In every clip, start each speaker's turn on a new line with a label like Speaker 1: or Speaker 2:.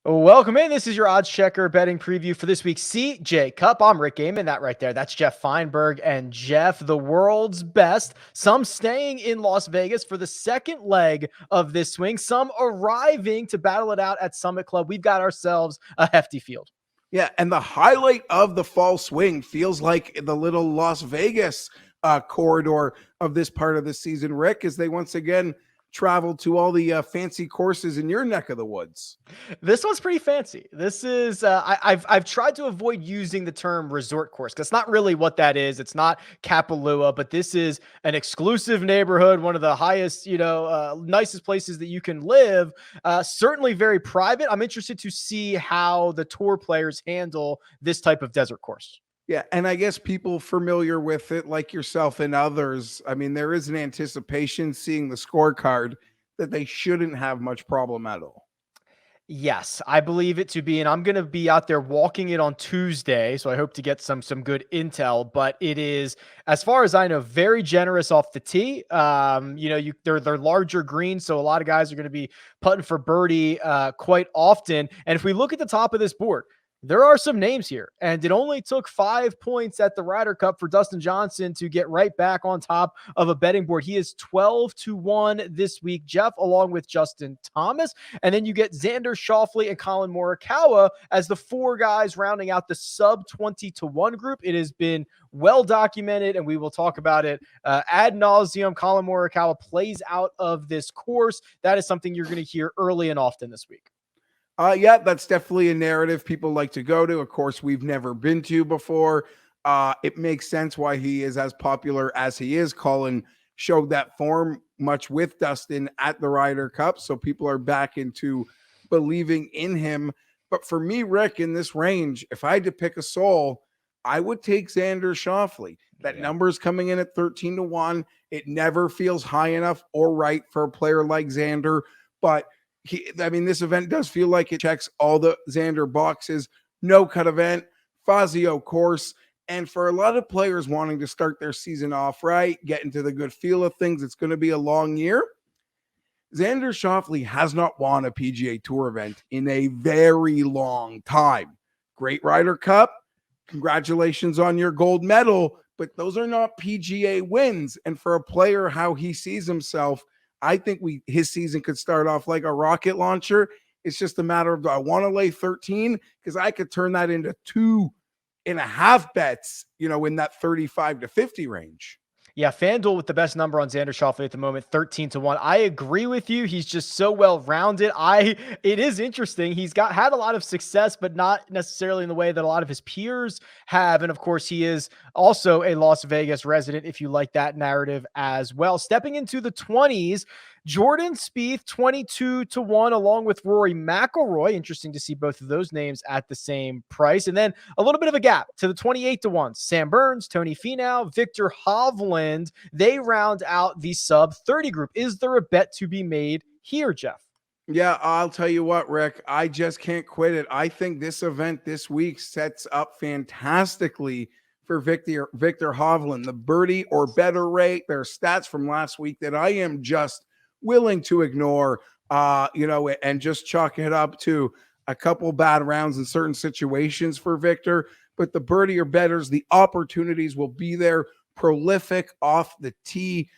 Speaker 1: Welcome in. This is your odds checker betting preview for this week's CJ Cup. I'm Rick Gehman. That right there, that's Geoff Fienberg. And Jeff, the world's best, some staying in Las Vegas for the second leg of this swing, some arriving to battle it out at Summit Club. We've got ourselves a hefty field.
Speaker 2: Yeah, and the highlight of the fall swing feels like the little Las Vegas corridor of this part of the season, Rick, as they once again traveled to all the fancy courses in your neck of the woods.
Speaker 1: This one's pretty fancy. This is I've tried to avoid using the term resort course because it's not really what that is. It's not Kapalua, but this is an exclusive neighborhood, one of the highest, nicest places that you can live. Certainly very private. I'm interested to see how the tour players handle this type of desert course.
Speaker 2: Yeah, and I guess people familiar with it, like yourself and others, I mean, there is an anticipation seeing the scorecard that they shouldn't have much problem at all.
Speaker 1: Yes, I believe it to be, and I'm going to be out there walking it on Tuesday, so I hope to get some good intel. But it is, as far as I know, very generous off the tee. They're larger greens, so a lot of guys are going to be putting for birdie quite often. And if we look at the top of this board, there are some names here, and it only took 5 points at the Ryder Cup for Dustin Johnson to get right back on top of a betting board. He is 12-1 this week, Jeff, along with Justin Thomas. And then you get Xander Schauffele and Colin Morikawa as the four guys rounding out the sub 20-1 group. It has been well documented, and we will talk about it ad nauseum. Colin Morikawa plays out of this course. That is something you're going to hear early and often this week.
Speaker 2: Yeah, that's definitely a narrative people like to go to. Of course, we've never been to before. It makes sense why he is as popular as he is. Colin showed that form much with Dustin at the Ryder Cup, so people are back into believing in him. But for me, Rick, in this range, if I had to pick a soul, I would take Xander Schauffele. That number is coming in at 13-1. It never feels high enough or right for a player like Xander, but this event does feel like it checks all the Xander boxes. No cut event, Fazio course. And for a lot of players wanting to start their season off right, get into the good feel of things, it's going to be a long year. Xander Schauffele has not won a PGA Tour event in a very long time. Great Ryder Cup. Congratulations on your gold medal, but those are not PGA wins. And for a player, how he sees himself, I think his season could start off like a rocket launcher. It's just a matter of, do I want to lay 13? Because I could turn that into 2.5 bets, in that 35-50 range.
Speaker 1: Yeah, FanDuel with the best number on Xander Schauffele at the moment, 13-1. I agree with you. He's just so well-rounded. It is interesting. He's had a lot of success, but not necessarily in the way that a lot of his peers have. And of course, he is also a Las Vegas resident, if you like that narrative as well. Stepping into the 20s, Jordan Spieth, 22-1, along with Rory McIlroy. Interesting to see both of those names at the same price. And then a little bit of a gap to the 28-1. Sam Burns, Tony Finau, Victor Hovland. They round out the sub 30 group. Is there a bet to be made here, Jeff?
Speaker 2: Yeah, I'll tell you what, Rick, I just can't quit it. I think this event this week sets up fantastically for Victor Hovland. The birdie or better rate, there are stats from last week that I am just willing to ignore, and just chalk it up to a couple bad rounds in certain situations for Victor. But the birdie or betters, the opportunities will be there, prolific off the tee.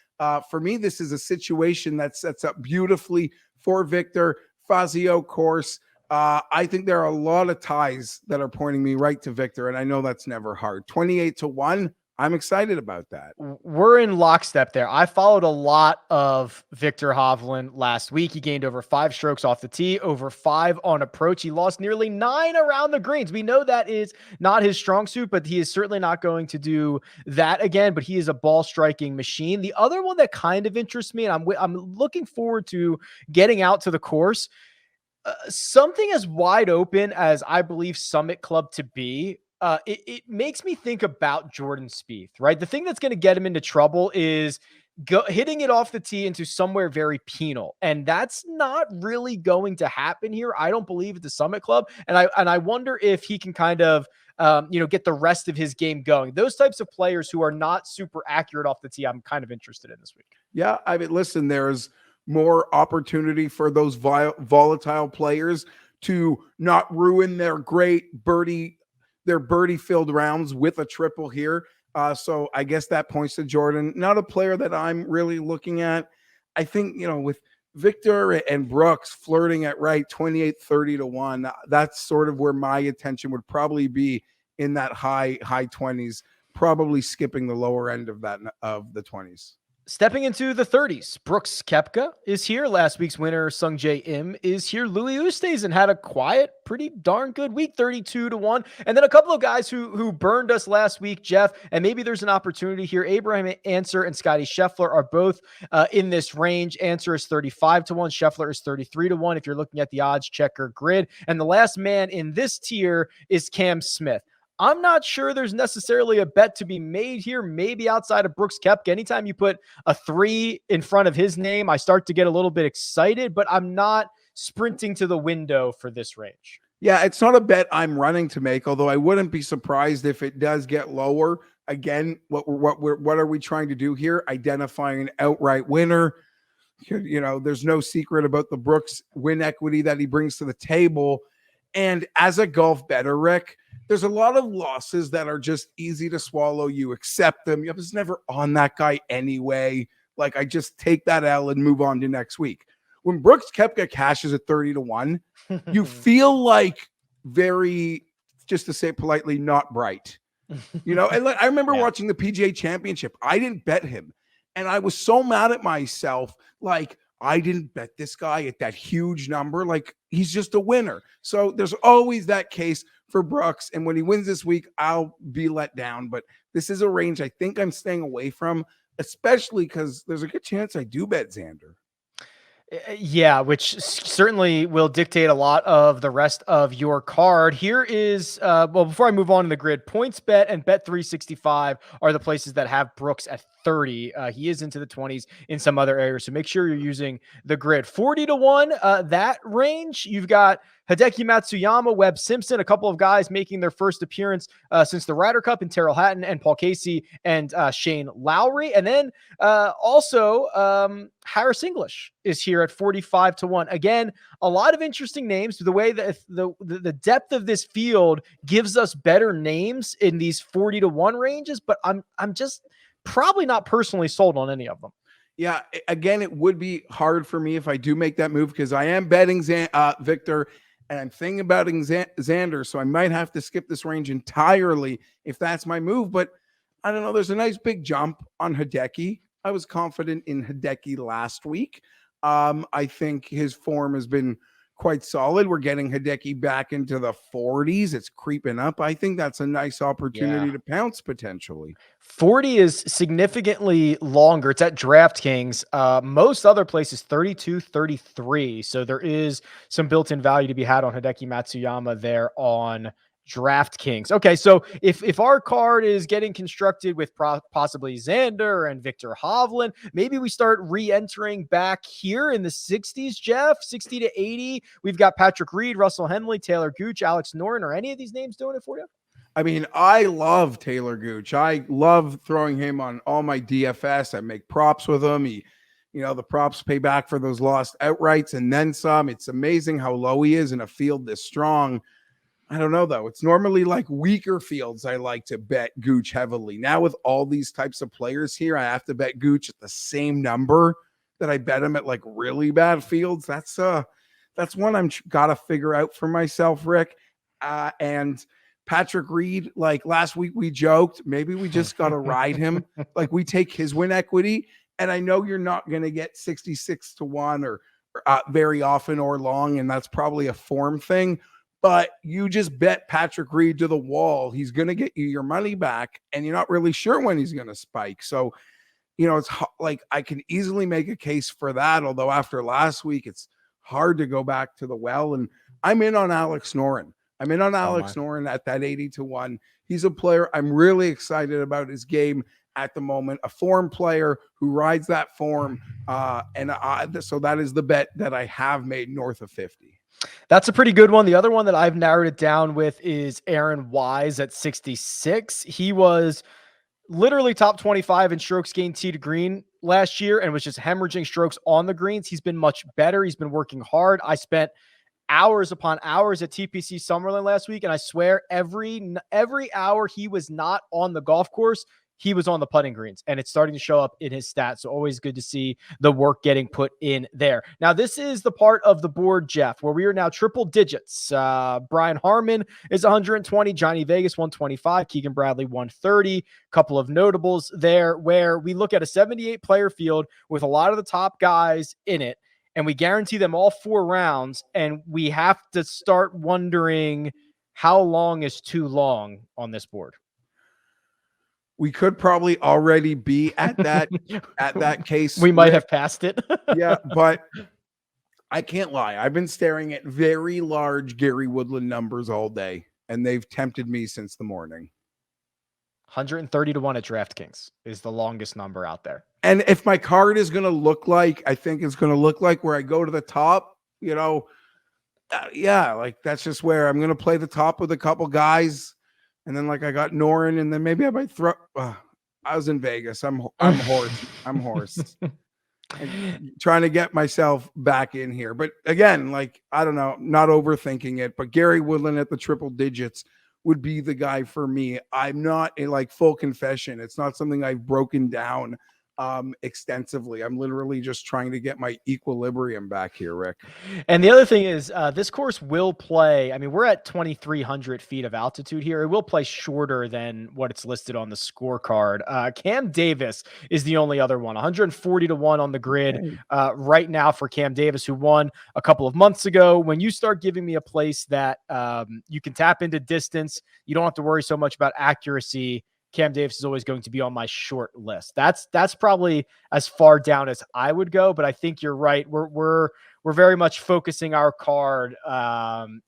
Speaker 2: For me, this is a situation that sets up beautifully for Victor. Fazio course. I think there are a lot of ties that are pointing me right to Victor, and I know that's never hard. 28-1. I'm excited about that.
Speaker 1: We're in lockstep there. I followed a lot of Victor Hovland last week. He gained over 5 strokes off the tee, over 5 on approach. He lost nearly 9 around the greens. We know that is not his strong suit, but he is certainly not going to do that again, but he is a ball striking machine. The other one that kind of interests me, and I'm looking forward to getting out to the course, something as wide open as I believe Summit Club to be, it makes me think about Jordan Spieth, right? The thing that's going to get him into trouble is hitting it off the tee into somewhere very penal. And that's not really going to happen here. I don't believe at the Summit Club. And I wonder if he can kind of, get the rest of his game going. Those types of players who are not super accurate off the tee, I'm kind of interested in this week.
Speaker 2: Yeah. I mean, listen, there's more opportunity for those volatile players to not ruin their birdie filled rounds with a triple here. So I guess that points to Jordan. Not a player that I'm really looking at. I think, with Victor and Brooks flirting at right 28-30 to 1, that's sort of where my attention would probably be, in that high 20s, probably skipping the lower end of the 20s.
Speaker 1: Stepping into the 30s, Brooks Koepka is here. Last week's winner, Sung Jae Im, is here. Louis Oosthuizen had a quiet, pretty darn good week, 32-1. And then a couple of guys who burned us last week, Geoff, and maybe there's an opportunity here. Abraham Answer and Scotty Scheffler are both in this range. Answer is 35-1. Scheffler is 33-1 if you're looking at the odds checker grid. And the last man in this tier is Cam Smith. I'm not sure there's necessarily a bet to be made here, maybe outside of Brooks Koepka. Anytime you put a 3 in front of his name, I start to get a little bit excited, but I'm not sprinting to the window for this range.
Speaker 2: Yeah, it's not a bet I'm running to make, although I wouldn't be surprised if it does get lower. Again, what are we trying to do here? Identifying an outright winner. There's no secret about the Brooks win equity that he brings to the table. And as a golf bettor, Rick, there's a lot of losses that are just easy to swallow. You accept them. I was never on that guy anyway. Like, I just take that L and move on to next week. When Brooks Koepka cashes at 30-1, you feel like very, just to say it politely, not bright. And I remember watching the PGA Championship. I didn't bet him. And I was so mad at myself. Like, I didn't bet this guy at that huge number. Like, he's just a winner. So there's always that case for Brooks. And when he wins this week, I'll be let down. But this is a range I think I'm staying away from, especially because there's a good chance I do bet Xander.
Speaker 1: Yeah, which certainly will dictate a lot of the rest of your card. Here is, before I move on to the grid, PointsBet and Bet365 are the places that have Brooks at 30. He is into the 20s in some other areas, so make sure you're using the grid. 40-1, that range, you've got Hideki Matsuyama, Webb Simpson, a couple of guys making their first appearance since the Ryder Cup, and Terrell Hatton and Paul Casey and Shane Lowry. And then also Harris English is here at 45-1. Again, a lot of interesting names. The way that the depth of this field gives us better names in these 40-1 ranges, but I'm just probably not personally sold on any of them.
Speaker 2: Yeah, again, it would be hard for me if I do make that move, because I am betting Victor, and I'm thinking about Xander, so I might have to skip this range entirely if that's my move. But I don't know. There's a nice big jump on Hideki. I was confident in Hideki last week. I think his form has been quite solid. We're getting Hideki back into the 40s. It's creeping up. I think that's a nice opportunity to pounce potentially.
Speaker 1: 40 is significantly longer. It's at DraftKings. Most other places 32, 33. So there is some built-in value to be had on Hideki Matsuyama there on DraftKings. Okay, so if our card is getting constructed with possibly Xander and Victor Hovland, maybe we start re-entering back here in the 60s, Geoff, 60 to 80. We've got Patrick Reed, Russell Henley, Taylor Gooch, Alex Noren. Are any of these names doing it for you?
Speaker 2: I mean, I love Taylor Gooch. I love throwing him on all my DFS. I make props with him. The props pay back for those lost outrights and then some. It's amazing how low he is in a field this strong. I don't know, though. It's normally like weaker fields I like to bet Gooch heavily. Now with all these types of players here, I have to bet Gooch at the same number that I bet him at like really bad fields. That's one I'm got to figure out for myself, Rick. And Patrick Reed, like last week we joked, maybe we just got to ride him. Like, we take his win equity, and I know you're not going to get 66-1 or very often or long, and that's probably a form thing. But you just bet Patrick Reed to the wall. He's going to get you your money back, and you're not really sure when he's going to spike. So, it's like I can easily make a case for that. Although after last week, it's hard to go back to the well. And I'm in on Alex Noren. Noren at that 80-1. He's a player I'm really excited about his game at the moment, a form player who rides that form. So that is the bet that I have made north of 50.
Speaker 1: That's a pretty good one. The other one that I've narrowed it down with is Aaron Wise at 66. He was literally top 25 in strokes gained tee to green last year and was just hemorrhaging strokes on the greens. He's been much better. He's been working hard. I spent hours upon hours at TPC Summerlin last week, and I swear every hour he was not on the golf course, he was on the putting greens, and it's starting to show up in his stats. So always good to see the work getting put in there. Now, this is the part of the board, Geoff, where we are now triple digits. Brian Harmon is 120, Johnny Vegas 125, Keegan Bradley 130. Couple of notables there where we look at a 78 player field with a lot of the top guys in it, and we guarantee them all 4 rounds, and we have to start wondering how long is too long on this board.
Speaker 2: We could probably already be at that case.
Speaker 1: We might have passed it.
Speaker 2: Yeah, but I can't lie. I've been staring at very large Gary Woodland numbers all day, and they've tempted me since the morning.
Speaker 1: 130 to 1 at DraftKings is the longest number out there.
Speaker 2: And if my card is going to look like, I think it's going to look like where I go to the top, yeah, like that's just where I'm going to play the top with a couple guys. And then like I got Noren, and then maybe I might throw. I was in Vegas. I'm hoarse. I'm hoarse. Trying to get myself back in here. But again, like, I don't know, not overthinking it, but Gary Woodland at the triple digits would be the guy for me. I'm not like full confession. It's not something I've broken down extensively. I'm literally just trying to get my equilibrium back here, Rick.
Speaker 1: And the other thing is this course will play. I mean, we're at 2,300 feet of altitude here. It will play shorter than what it's listed on the scorecard. Cam Davis is the only other one, 140 to 1 on the grid right now for Cam Davis, who won a couple of months ago. When you start giving me a place that you can tap into distance, you don't have to worry so much about accuracy. Cam Davis is always going to be on my short list. That's probably as far down as I would go, but I think you're right. We're very much focusing our card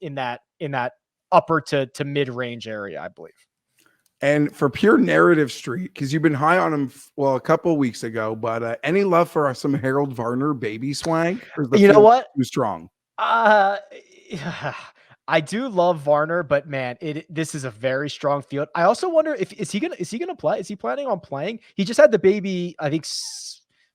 Speaker 1: in that upper to mid range area, I believe.
Speaker 2: And for pure narrative street, because you've been high on him, a couple of weeks ago, but any love for some Harold Varner baby swag? Or is the
Speaker 1: you know what?
Speaker 2: Too strong.
Speaker 1: I do love Varner, but man, this is a very strong field. I also wonder if is he gonna play? Is he planning on playing? He just had the baby, I think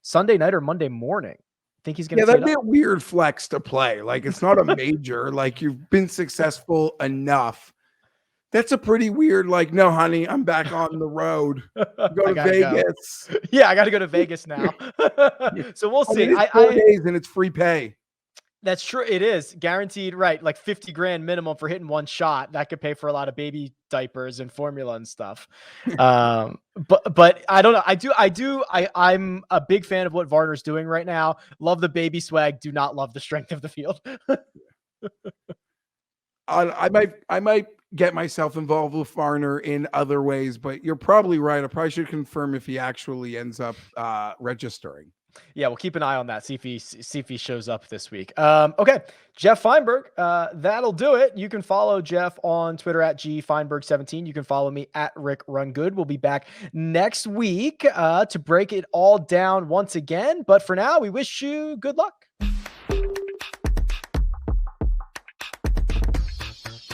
Speaker 1: Sunday night or Monday morning. I think he's gonna.
Speaker 2: Yeah, that'd be a weird flex to play. Like, it's not a major. Like, you've been successful enough. That's a pretty weird. Like, no, honey, I'm back on the road. Go to Vegas.
Speaker 1: Go. Yeah, I got to go to Vegas now. So we'll see.
Speaker 2: It's 4 days and it's free pay.
Speaker 1: That's true. It is guaranteed, right? Like 50 grand minimum for hitting one shot. That could pay for a lot of baby diapers and formula and stuff. But I don't know. I'm a big fan of what Varner's doing right now. Love the baby swag. Do not love the strength of the field.
Speaker 2: I might get myself involved with Varner in other ways, but you're probably right. I probably should confirm if he actually ends up registering.
Speaker 1: Yeah, we'll keep an eye on that. See if he shows up this week. Okay, Geoff Fienberg. That'll do it. You can follow Geoff on Twitter at gfienberg17. You can follow me at Rick Run Good. We'll be back next week to break it all down once again. But for now, we wish you good luck.